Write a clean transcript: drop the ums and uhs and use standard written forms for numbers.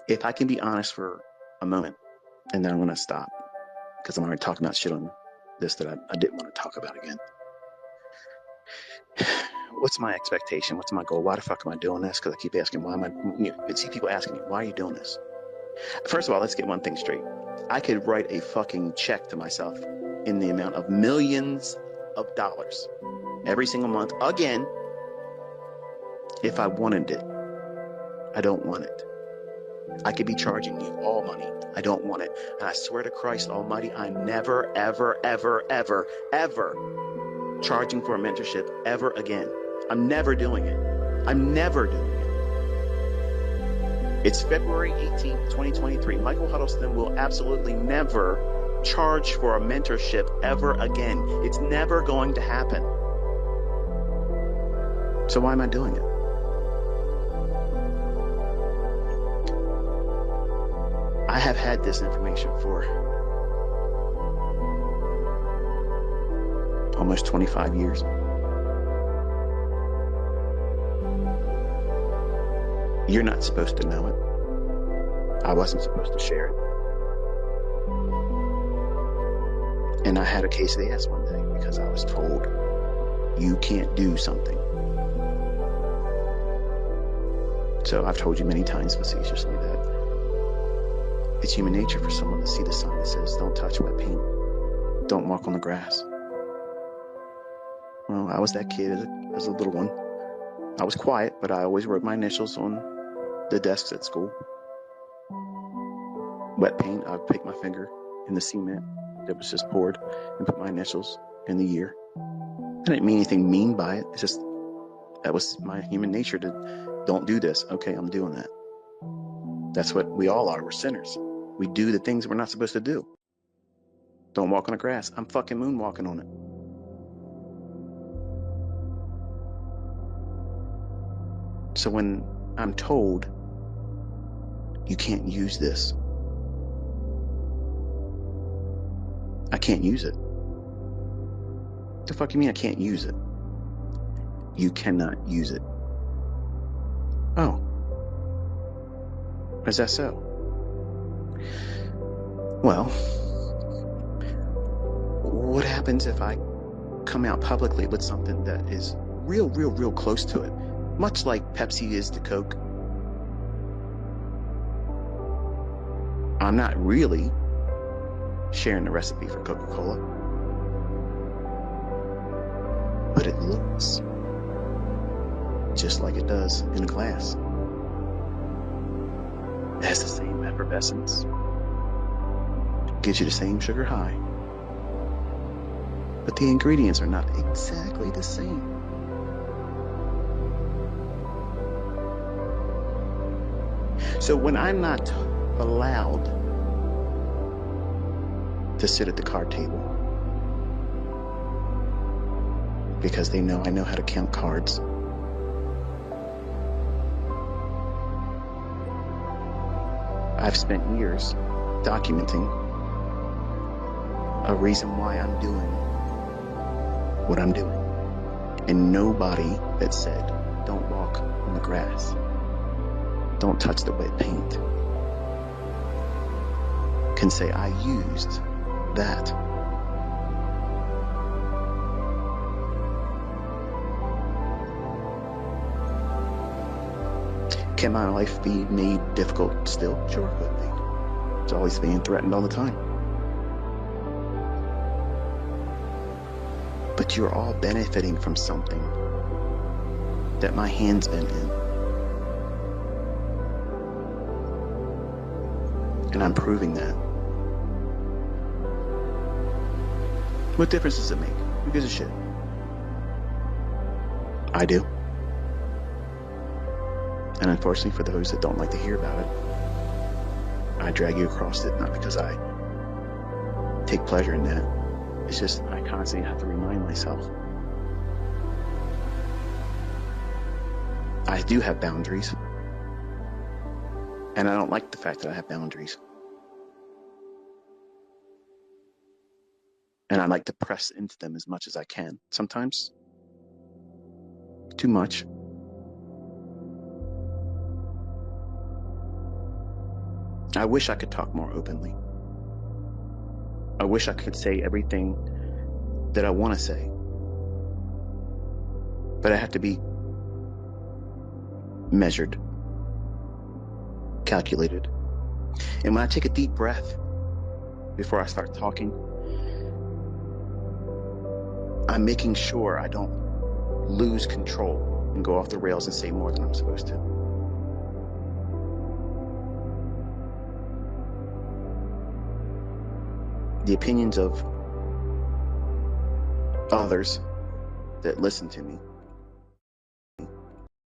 If I can be honest for a moment, and then I'm going to stop because I'm already talking about shit on this that I didn't want to talk about again. What's my expectation? What's my goal? Why the fuck am I doing this? Because I keep asking, why am I, see people asking me, why are you doing this? First of all, let's get one thing straight. I could write a fucking check to myself in the amount of millions of dollars every single month, again, if I wanted it. I don't want it. I could be charging you all money. I don't want it. And I swear to Christ Almighty, I'm never, ever, ever, ever, ever charging for a mentorship ever again. I'm never doing it. I'm never doing it. It's February 18th, 2023. Michael Huddleston will absolutely never charge for a mentorship ever again. It's never going to happen. So why am I doing it? I have had this information for almost 25 years. You're not supposed to know it. I wasn't supposed to share it. And I had a case of the ass one day because I was told you can't do something. So I've told you many times facetiously that it's human nature for someone to see the sign that says, don't touch wet paint. Don't walk on the grass. Well, I was that kid as a little one. I was quiet, but I always wrote my initials on the desks at school. Wet paint, I'd pick my finger in the cement that was just poured and put my initials in the year. I didn't mean anything mean by it. It's just, that was my human nature to, don't do this. Okay, I'm doing that. That's what we all are. We're sinners. We do the things we're not supposed to do. Don't walk on the grass. I'm fucking moonwalking on it. So when I'm told you can't use this, I can't use it. What the fuck you mean I can't use it? You cannot use it. Oh. Is that so? Well, what happens if I come out publicly with something that is real close to it? Much like Pepsi is to Coke. I'm not really sharing the recipe for Coca-Cola. But it looks just like it does in a glass. It has the same effervescence. Gives you the same sugar high. But the ingredients are not exactly the same. So when I'm not allowed to sit at the card table because they know I know how to count cards, I've spent years documenting a reason why I'm doing what I'm doing. And nobody that said, don't walk on the grass, don't touch the wet paint, can say I used that. Can my life be made difficult still? Sure, it could be. It's always being threatened all the time. But you're all benefiting from something that my hand's been in. And I'm proving that. What difference does it make? Who gives a shit? I do. And unfortunately for those that don't like to hear about it, I drag you across it, not because I take pleasure in that. It's just I constantly have to remind myself. I do have boundaries. And I don't like the fact that I have boundaries. And I like to press into them as much as I can. Sometimes too much. I wish I could talk more openly. I wish I could say everything that I want to say. But I have to be measured, calculated. And when I take a deep breath before I start talking, I'm making sure I don't lose control and go off the rails and say more than I'm supposed to. The opinions of others that listen to me